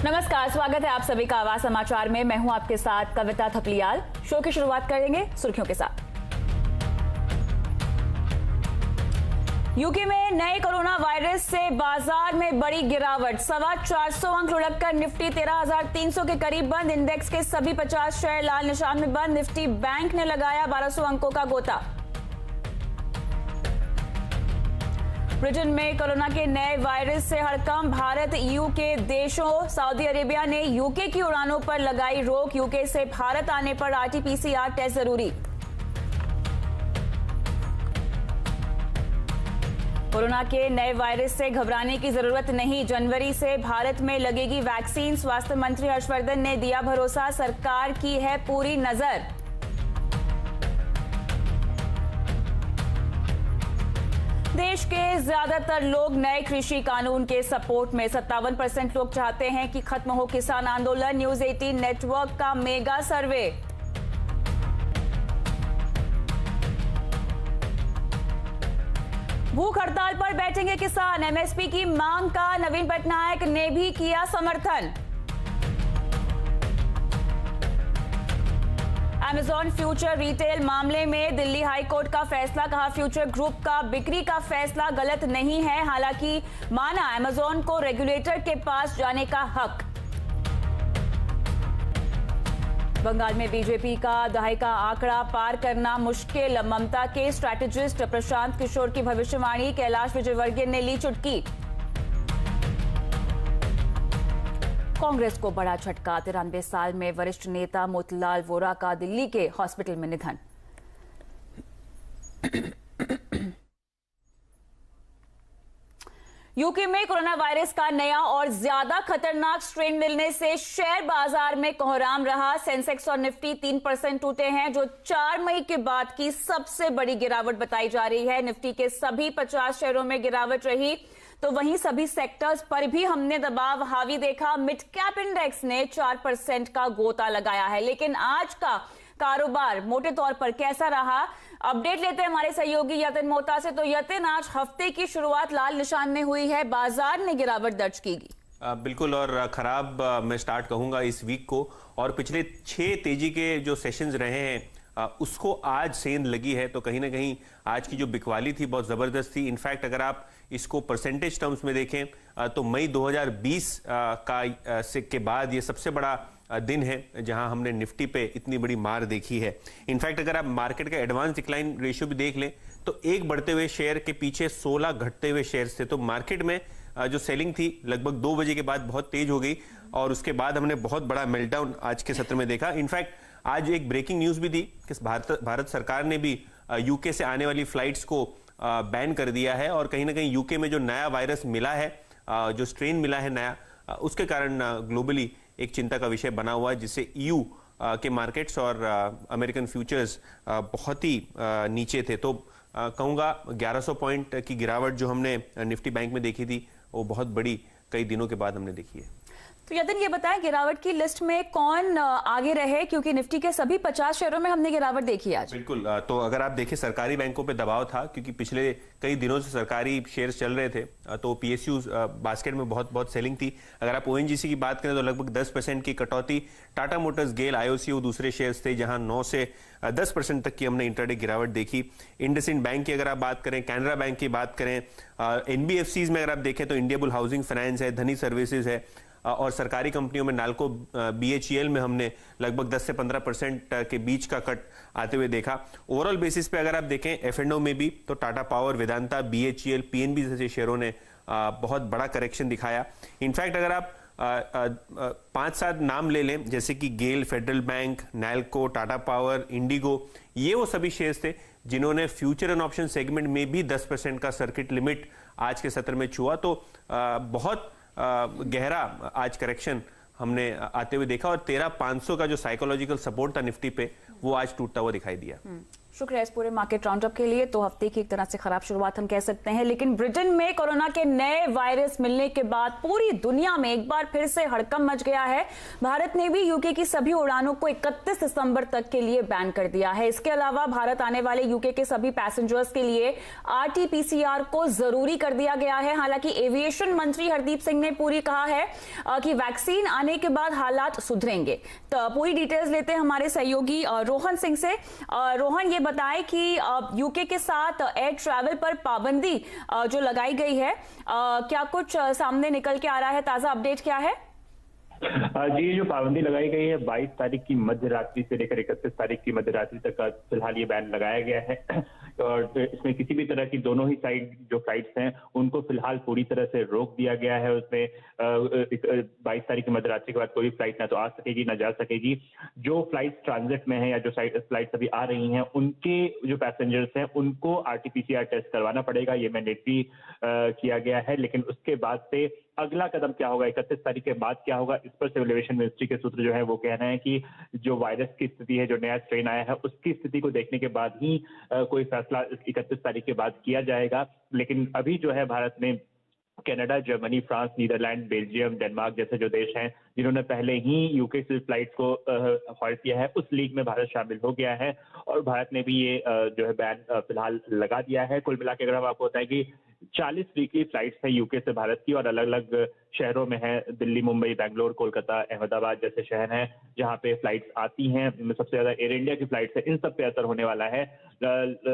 नमस्कार, स्वागत है आप सभी का आवाज समाचार में। मैं हूं आपके साथ कविता थपलियाल। शो की शुरुआत करेंगे सुर्खियों के साथ। यूके में नए कोरोना वायरस से बाजार में बड़ी गिरावट, 425 अंक लुढ़ककर निफ्टी 13,300 के करीब बंद। इंडेक्स के सभी 50 शेयर लाल निशान में बंद। निफ्टी बैंक ने लगाया 1200 अंकों का गोता। ब्रिटेन में कोरोना के नए वायरस से हड़कंप, भारत ईयू के देशों सऊदी अरेबिया ने यूके की उड़ानों पर लगाई रोक। यूके से भारत आने पर आरटी-पीसीआर टेस्ट जरूरी। कोरोना के नए वायरस से घबराने की जरूरत नहीं, जनवरी से भारत में लगेगी वैक्सीन। स्वास्थ्य मंत्री हर्षवर्धन ने दिया भरोसा, सरकार की है पूरी नजर। देश के ज्यादातर लोग नए कृषि कानून के सपोर्ट में, 57% लोग चाहते हैं कि खत्म हो किसान आंदोलन। न्यूज 18 नेटवर्क का मेगा सर्वे। भूख हड़ताल पर बैठेंगे किसान, एमएसपी की मांग का नवीन पटनायक ने भी किया समर्थन। अमेजॉन फ्यूचर रिटेल मामले में दिल्ली हाईकोर्ट का फैसला, कहा फ्यूचर ग्रुप का बिक्री का फैसला गलत नहीं है, हालांकि माना अमेजॉन को रेगुलेटर के पास जाने का हक। बंगाल में बीजेपी का दहाई का आंकड़ा पार करना मुश्किल, ममता के स्ट्रैटेजिस्ट प्रशांत किशोर की भविष्यवाणी, कैलाश विजयवर्गीय ने ली चुटकी। कांग्रेस को बड़ा झटका, 93 साल में वरिष्ठ नेता मोतीलाल वोरा का दिल्ली के हॉस्पिटल में निधन। यूके में कोरोना वायरस का नया और ज्यादा खतरनाक स्ट्रेन मिलने से शेयर बाजार में कोहराम रहा। सेंसेक्स और निफ्टी 3% टूटे हैं, जो 4 मई के बाद की सबसे बड़ी गिरावट बताई जा रही है। निफ्टी के सभी 50 शेयरों में गिरावट रही, तो वहीं सभी सेक्टर्स पर भी हमने दबाव हावी देखा। मिड कैप इंडेक्स ने 4% का गोता लगाया है। लेकिन आज का कारोबार मोटे तौर पर कैसा रहा, अपडेट लेते हैं हमारे सहयोगी यतिन मोहता से। तो यतिन, आज हफ्ते की शुरुआत लाल निशान में हुई है, बाजार ने गिरावट दर्ज की। बिल्कुल, और खराब मैं स्टार्ट कहूंगा इस वीक को। और पिछले 6 तेजी के जो सेशंस रहे हैं उसको आज सेंध लगी है। तो कहीं ना कहीं आज की जो बिकवाली थी बहुत जबरदस्त थी। इनफैक्ट अगर आप इसको परसेंटेज टर्म्स में देखें तो मई 2020 के बाद ये सबसे बड़ा दिन है जहां हमने निफ्टी पे इतनी बड़ी मार देखी है। इनफैक्ट अगर आप मार्केट का एडवांस डिक्लाइन रेशियो भी देख लें तो एक बढ़ते हुए शेयर के पीछे 16 घटते हुए शेयर थे। तो मार्केट में जो सेलिंग थी लगभग 2 बजे के बाद बहुत तेज हो गई और उसके बाद हमने बहुत बड़ा मेल्टडाउन आज के सत्र में देखा। इनफैक्ट आज एक ब्रेकिंग न्यूज भी थी कि भारत सरकार ने भी यूके से आने वाली फ्लाइट्स को बैन कर दिया है। और कहीं ना कहीं यूके में जो नया वायरस मिला है, जो स्ट्रेन मिला है नया, उसके कारण ग्लोबली एक चिंता का विषय बना हुआ है, जिससे ईयू के मार्केट्स और अमेरिकन फ्यूचर्स बहुत ही नीचे थे। तो कहूंगा 1100 पॉइंट की गिरावट जो हमने निफ्टी बैंक में देखी थी वो बहुत बड़ी कई दिनों के बाद हमने देखी है। तो यतिन, ये बताएं गिरावट की लिस्ट में कौन आगे रहे, क्योंकि निफ्टी के सभी 50 शेयरों में हमने गिरावट देखी आज। बिल्कुल, तो अगर आप देखें सरकारी बैंकों पे दबाव था क्योंकि पिछले कई दिनों से सरकारी शेयर्स चल रहे थे, तो पीएसयू बास्केट में बहुत सेलिंग थी। अगर आप ओएनजीसी की बात करें तो लगभग 10% की कटौती। टाटा मोटर्स, गेल, आईओसीओ दूसरे शेयर्स थे जहां 9 से 10% तक की हमने इंट्राडे गिरावट देखी। इंडसइंड बैंक की अगर आप बात करें, कैनरा बैंक की बात करें, एनबीएफसीज में अगर आप देखें तो इंडियाबुल हाउसिंग फाइनेंस है, धनी सर्विसेज है, और सरकारी कंपनियों में नाल्को, बीएचईएल में हमने लगभग 10 से 15% के बीच का कट आते हुए देखा। ओवरऑल बेसिस पे अगर आप देखें एफ&ओ में भी तो Tata power, Vedanta, BHEL, PNB जैसे शेयरों ने बहुत बड़ा करेक्शन दिखाया। इनफैक्ट अगर आप 5-7 नाम ले लें जैसे कि गेल, फेडरल बैंक, नैल्को, टाटा पावर, इंडिगो, ये वो सभी शेयर्स थे जिन्होंने फ्यूचर एंड ऑप्शन सेगमेंट में भी 10% का सर्किट लिमिट आज के सत्र में छुआ। तो बहुत गहरा आज करेक्शन हमने आते हुए देखा और 13,500 का जो साइकोलॉजिकल सपोर्ट था निफ्टी पे वो आज टूटता हुआ दिखाई दिया। शुक्रिया इस पूरे मार्केट राउंडअप के लिए। तो हफ्ते की एक तरह से खराब शुरुआत हम कह सकते हैं, लेकिन ब्रिटेन में कोरोना के नए वायरस मिलने के बाद पूरी दुनिया में एक बार फिर से हड़कंप मच गया है। भारत ने भी यूके की सभी उड़ानों को 31 दिसंबर तक के लिए बैन कर दिया है। इसके अलावा भारत आने वाले यूके के सभी पैसेंजर्स के लिए RT-PCR को जरूरी कर दिया गया है। हालांकि एविएशन मंत्री हरदीप सिंह ने पूरी कहा है कि वैक्सीन आने के बाद हालात सुधरेंगे। तो पूरी डिटेल्स लेते हैं हमारे सहयोगी रोहन सिंह से। रोहन, ये बताएं कि यूके के साथ एयर ट्रैवल पर पाबंदी जो लगाई गई है, क्या कुछ सामने निकल के आ रहा है? ताजा अपडेट क्या है? जी, जो पाबंदी लगाई गई है 22 तारीख की मध्य रात्रि से लेकर 31 तारीख की मध्य रात्रि तक फिलहाल ये बैन लगाया गया है। और इसमें किसी भी तरह की दोनों ही साइड जो फ्लाइट्स हैं उनको फिलहाल पूरी तरह से रोक दिया गया है। उसमें 22 तारीख की मध्य रात्रि के बाद कोई फ्लाइट ना तो आ सकेगी ना जा सकेगी। जो फ्लाइट ट्रांजिट में है या जो फ्लाइट्स अभी आ रही हैं उनके जो पैसेंजर्स हैं उनको RT-PCR टेस्ट करवाना पड़ेगा। ये मैंडेटरी किया गया है। लेकिन उसके बाद से अगला कदम क्या होगा, 31 तारीख के बाद क्या होगा, इस पर सिविल एविएशन मिनिस्ट्री के सूत्र जो है वो कह रहे हैं कि जो वायरस की स्थिति है, जो नया स्ट्रेन आया है, उसकी स्थिति को देखने के बाद ही कोई फैसला 31 तारीख के बाद किया जाएगा। लेकिन अभी जो है भारत ने Canada, Germany, France, Netherland, Belgium, Denmark जैसे जो देश हैं जिन्होंने पहले ही यूके से फ्लाइट को हॉल्ट किया है, उस लीग में भारत शामिल हो गया है और भारत ने भी ये जो है बैन फिलहाल लगा दिया है। कुल मिला के अगर हम आपको बताएं कि 40 वीकली फ्लाइट्स हैं यूके से भारत की और अलग अलग शहरों में है। दिल्ली, मुंबई, बेंगलोर, कोलकाता, अहमदाबाद जैसे शहर हैं जहां पे फ्लाइट्स आती हैं। इनमें सबसे ज्यादा एयर इंडिया की फ्लाइट्स है, इन सब पे असर होने वाला है।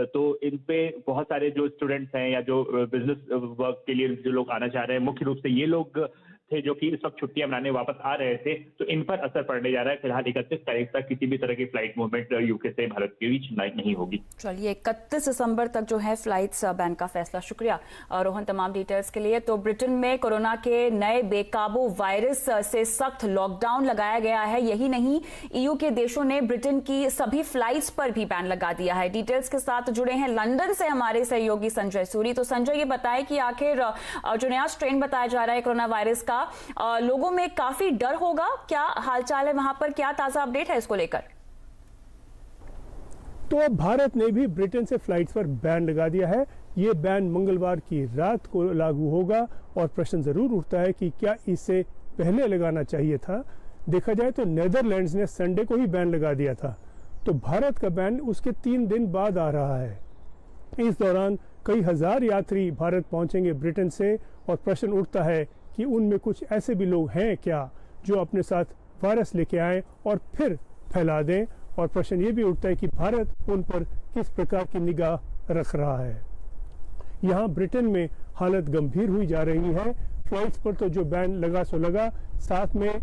तो इन पे बहुत सारे जो स्टूडेंट्स हैं या जो बिजनेस वर्क के लिए जो लोग आना चाह रहे हैं, मुख्य रूप से ये लोग थे जो कि इस वक्त छुट्टियां मनाने वापस आ रहे थे, तो इन पर असर पड़ने जा रहा है। फिलहाल 31 तारीख तक किसी भी तरह की फ्लाइट मूवमेंट यूके से भारत के बीच नहीं होगी। चलिए, 31 दिसंबर तक जो है फ्लाइट्स बैन का फैसला। शुक्रिया रोहन तमाम डिटेल्स के लिए। तो ब्रिटेन में कोरोना के नए बेकाबू वायरस से सख्त लॉकडाउन लगाया गया है। यही नहीं, EU के देशों ने ब्रिटेन की सभी फ्लाइट्स पर भी बैन लगा दिया है। डिटेल्स के साथ जुड़े हैं लंदन से हमारे सहयोगी संजय सूरी। तो संजय, ये बताए कि आखिर जो नया स्ट्रेन बताया जा रहा है कोरोना वायरस का, लोगों में काफी डर होगा, क्या हालचाल है वहां पर, क्या ताजा अपडेट है इसको लेकर? तो भारत ने भी ब्रिटेन से फ्लाइट्स पर बैन लगा दिया है। ये बैन मंगलवार की रात को लागू होगा और प्रश्न जरूर उठता है कि क्या इसे पहले लगाना चाहिए था। देखा जाए तो नेदरलैंड्स ने संडे को ही बैन लगा दिया था, तो भारत का बैन उसके 3 दिन बाद आ रहा है। इस दौरान कई हजार यात्री भारत पहुंचेंगे ब्रिटेन से और प्रश्न उठता है कि उनमें कुछ ऐसे भी लोग हैं क्या जो अपने साथ वायरस लेके आए और फिर फैला दें। और प्रश्न ये भी उठता है कि भारत उन पर किस प्रकार की निगाह रख रहा है। यहाँ ब्रिटेन में हालत गंभीर हुई जा रही है। फ्लाइट्स पर तो जो बैन लगा सो लगा, साथ में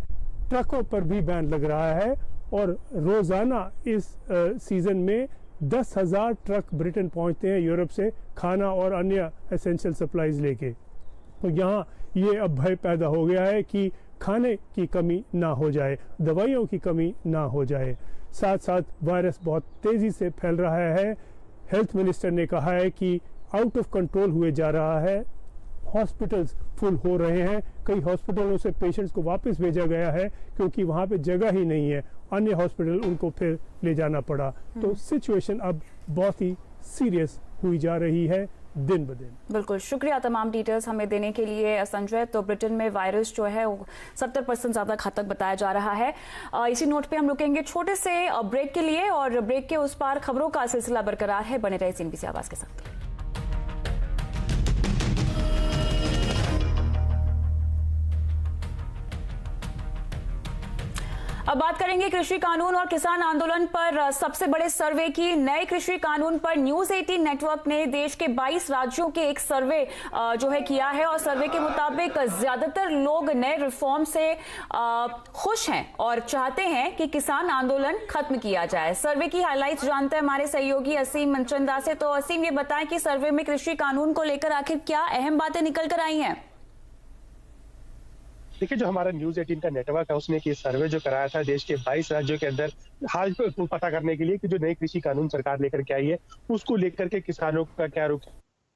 ट्रकों पर भी बैन लग रहा है और रोजाना इस सीजन में 10,000 ट्रक ब्रिटेन पहुंचते हैं यूरोप से खाना और अन्य एसेंशियल सप्लाईज लेके। तो यहाँ ये अब भय पैदा हो गया है कि खाने की कमी ना हो जाए, दवाइयों की कमी ना हो जाए। साथ साथ वायरस बहुत तेजी से फैल रहा है। हेल्थ मिनिस्टर ने कहा है कि आउट ऑफ कंट्रोल हुए जा रहा है, हॉस्पिटल्स फुल हो रहे हैं। कई हॉस्पिटलों से पेशेंट्स को वापस भेजा गया है क्योंकि वहाँ पे जगह ही नहीं है, अन्य हॉस्पिटल उनको फिर ले जाना पड़ा। तो सिचुएशन अब बहुत ही सीरियस हुई जा रही है दिन ब दिन। बिल्कुल, शुक्रिया तमाम डिटेल्स हमें देने के लिए संजय। तो ब्रिटेन में वायरस जो है वो 70% ज्यादा घातक बताया जा रहा है। इसी नोट पे हम रुकेंगे छोटे से ब्रेक के लिए और ब्रेक के उस पार खबरों का सिलसिला बरकरार है। बने रहे CNBC आवाज के साथ। अब बात करेंगे कृषि कानून और किसान आंदोलन पर सबसे बड़े सर्वे की। नए कृषि कानून पर न्यूज 18 नेटवर्क ने देश के 22 राज्यों के एक सर्वे जो है किया है और सर्वे के मुताबिक ज्यादातर लोग नए रिफॉर्म से खुश हैं और चाहते हैं कि किसान आंदोलन खत्म किया जाए। सर्वे की हाइलाइट्स जानते हैं हमारे सहयोगी असीम मनचंदा से। तो असीम, ये बताएं कि सर्वे में कृषि कानून को लेकर आखिर क्या अहम बातें निकल कर आई हैं? देखिए, जो हमारा न्यूज 18 का नेटवर्क है उसने एक सर्वे जो कराया था देश के 22 राज्यों के अंदर हाल को पता करने के लिए कि जो नए कृषि कानून सरकार लेकर के आई है उसको लेकर के किसानों का क्या रुख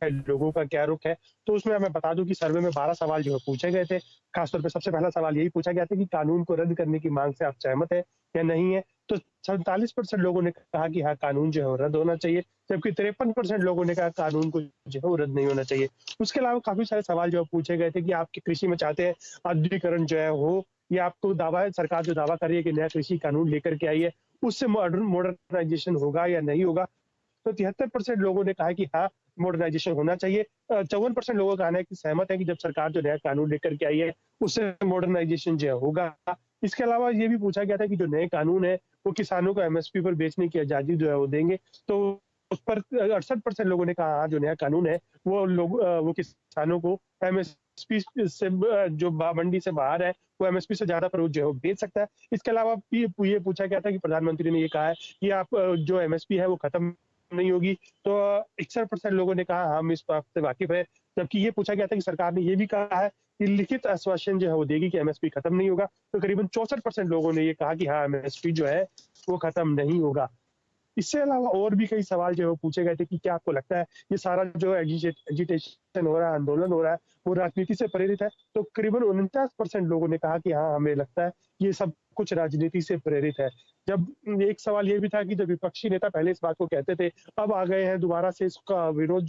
है, लोगों का क्या रुख है। तो उसमें मैं बता दूं कि सर्वे में 12 सवाल जो है पूछे गए थे। खासतौर पे सबसे पहला सवाल यही पूछा गया था कि कानून को रद्द करने की मांग से आप सहमत है या नहीं है। तो 47% लोगों ने कहा कि हाँ, कानून जो है वो रद्द होना चाहिए, जबकि 53% लोगों ने कहा कानून को जो है वो रद्द नहीं होना चाहिए। उसके अलावा काफी सारे सवाल जो पूछे गए थे कि आप कृषि में चाहते हैं आधुनिकीकरण जो है हो, या आपको दावा है, सरकार जो दावा कर रही है कि नया कृषि कानून लेकर के आई है, उससे मॉडर्नाइजेशन होगा या नहीं होगा। तो 73% लोगों ने कहा कि हाँ, मॉडर्नाइजेशन होना चाहिए। 54% लोगों का कहना है कि सहमत है कि जब सरकार जो नया कानून लेकर के आई है उससे मॉडर्नाइजेशन जो होगा। इसके अलावा ये भी पूछा गया था कि जो नए कानून है वो किसानों को एमएसपी पर बेचने की आजादी जो है वो देंगे। तो उस पर 68% लोगों ने कहा हाँ, जो नया कानून है वो किसानों को एमएसपी से जो मंडी से बाहर है वो एमएसपी से ज्यादा पर जो है वो बेच सकता है। इसके अलावा ये पूछा गया था कि प्रधानमंत्री ने ये कहा है कि आप जो एमएसपी है वो खत्म नहीं होगी। तो 61% लोगों ने कहा हम इस बात से वाकिफ है। जबकि ये पूछा गया था कि सरकार ने ये भी कहा है कि लिखित आश्वासन जो है वो देगी कि एमएसपी खत्म नहीं होगा। तो करीबन 64% लोगों ने ये कहा कि हाँ, एमएसपी जो है वो खत्म नहीं होगा। इससे अलावा और भी कई सवाल जो है वो पूछे गए थे कि क्या आपको लगता है ये सारा जो एजिटेशन हो रहा है, आंदोलन हो रहा है, वो राजनीति से प्रेरित है। तो करीबन 49% लोगों ने कहा कि हाँ, हमें लगता है ये सब कुछ राजनीति से प्रेरित है। जब एक सवाल ये भी था कि जब विपक्षी नेता पहले इस बात को कहते थे, अब आ गए हैं दोबारा से इसका विरोध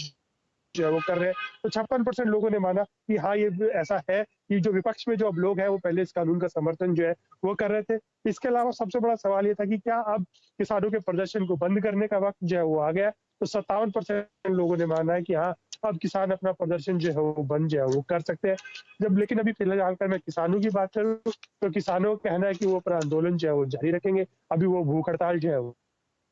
जो है वो कर रहे हैं, तो 56% लोगों ने माना कि हाँ, ये ऐसा है कि जो विपक्ष में जो अब लोग हैं वो पहले इस कानून का समर्थन जो है वो कर रहे थे। इसके अलावा सबसे बड़ा सवाल ये था कि क्या अब किसानों के प्रदर्शन को बंद करने का वक्त जो है वो आ गया। तो 57% लोगों ने माना है कि हाँ, अब किसान अपना प्रदर्शन जो है वो बंद जो है वो कर सकते हैं। जब लेकिन अभी फिलहाल कर मैं किसानों की बात करूँ तो किसानों का कहना है कि वो अपना आंदोलन जो है वो जारी रखेंगे। अभी वो भूख हड़ताल जो है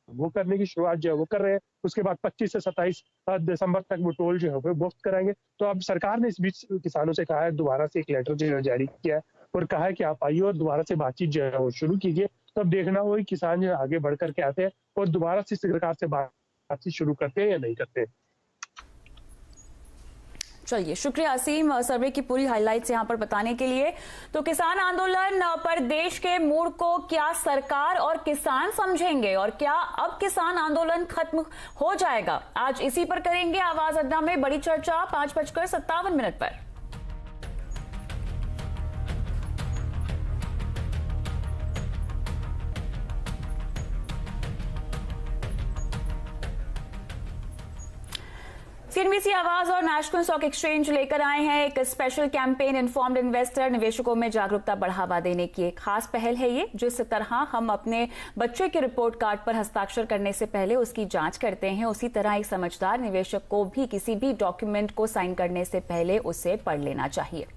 वो करने की शुरुआत जो है वो कर रहे हैं। उसके बाद 25 से 27 दिसंबर तक वो टोल जो है वो मुफ्त कराएंगे। तो अब सरकार ने इस बीच किसानों से कहा है, दोबारा से एक लेटर जो है जारी किया है और कहा है कि आप आइए और दोबारा से बातचीत जो है वो शुरू कीजिए। तो अब देखना होगा किसान जो आगे बढ़ करके आते हैं और दोबारा से सरकार से बातचीत शुरू करते हैं या नहीं करते हैं। चलिए, शुक्रिया असीम सर्वे की पूरी हाइलाइट्स यहां पर बताने के लिए। तो किसान आंदोलन पर देश के मूड को क्या सरकार और किसान समझेंगे और क्या अब किसान आंदोलन खत्म हो जाएगा, आज इसी पर करेंगे आवाज अड्डा में बड़ी चर्चा 5:57 पर। सीएनबीसी आवाज और नेशनल स्टॉक एक्सचेंज लेकर आए हैं एक स्पेशल कैंपेन इन्फॉर्म्ड इन्वेस्टर, निवेशकों में जागरूकता बढ़ावा देने की एक खास पहल है ये। जिस तरह हम अपने बच्चे के रिपोर्ट कार्ड पर हस्ताक्षर करने से पहले उसकी जांच करते हैं, उसी तरह एक समझदार निवेशक को भी किसी भी डॉक्यूमेंट को साइन करने से पहले उसे पढ़ लेना चाहिए।